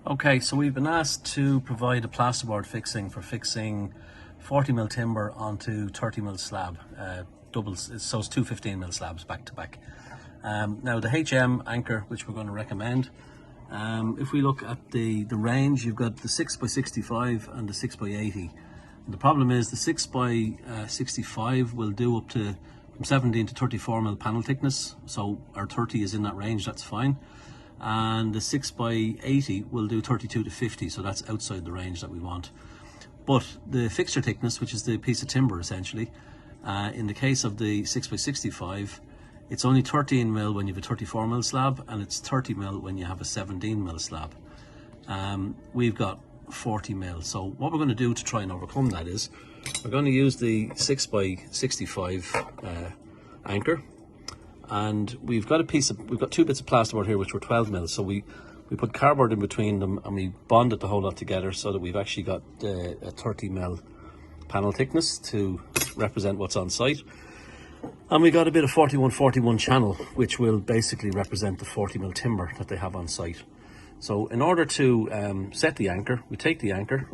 Okay, so we've been asked to provide a plasterboard fixing for fixing 40mm timber onto 30mm slab, doubles, so it's two 15mm slabs back to back. Now the HM anchor, which we're going to recommend, if we look at the range, you've got the 6x65 and the 6x80. And the problem is the 6x65 will do up to from 17 to 34mm panel thickness, so our 30 is in that range, that's fine. And the 6x80 will do 32 to 50, so that's outside the range that we want. But the fixture thickness, which is the piece of timber essentially, in the case of the 6x65, it's only 13mm when you have a 34mm slab, and it's 30mm when you have a 17mm slab. We've got 40mm, so what we're going to do to try and overcome that is we're going to use the 6x65 anchor. And we've got two bits of plasterboard here which were 12mm, so we put cardboard in between them and we bonded the whole lot together so that we've actually got a 30mm panel thickness to represent what's on site. And we got a bit of 4141 channel, which will basically represent the 40mm timber that they have on site. So in order to set the anchor, we take the anchor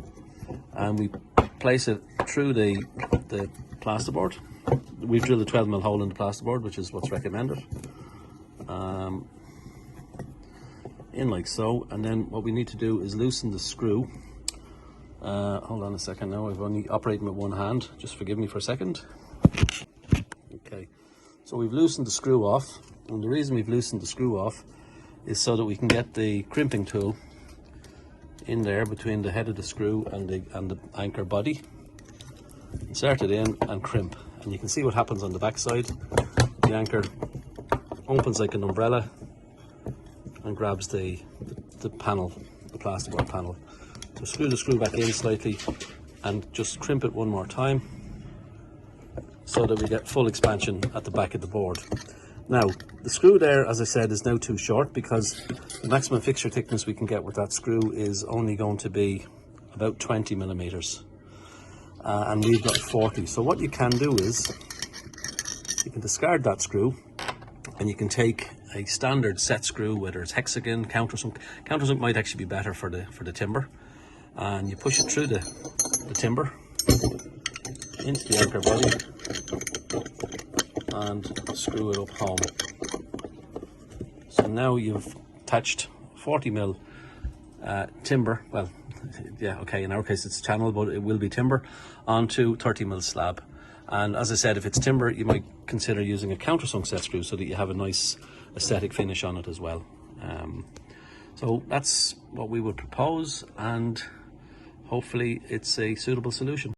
and we place it through the plasterboard. We've drilled a 12mm hole in the plasterboard, which is what's recommended, in like so. And then what we need to do is loosen the screw. Hold on a second now, I've only operating with one hand, just forgive me for a second. Okay, so we've loosened the screw off, and the reason we've loosened the screw off is so that we can get the crimping tool in there between the head of the screw and the anchor body. Insert it in and crimp, and you can see what happens on the back side. The anchor opens like an umbrella and grabs the panel, the plasterboard panel. So screw the screw back in slightly and just crimp it one more time so that we get full expansion at the back of the board. Now the screw there, as I said, is now too short because the maximum fixture thickness we can get with that screw is only going to be about 20mm. And we've got 40. So what you can do is you can discard that screw and you can take a standard set screw, whether it's hexagon, countersunk. Countersunk might actually be better for the timber, and you push it through the timber into the anchor body and screw it up home. So now you've attached 40mm timber, well, yeah, okay, in our case it's channel, but it will be timber, onto 30mm slab. And as I said, if it's timber, you might consider using a countersunk set screw so that you have a nice aesthetic finish on it as well. So that's what we would propose, and hopefully it's a suitable solution.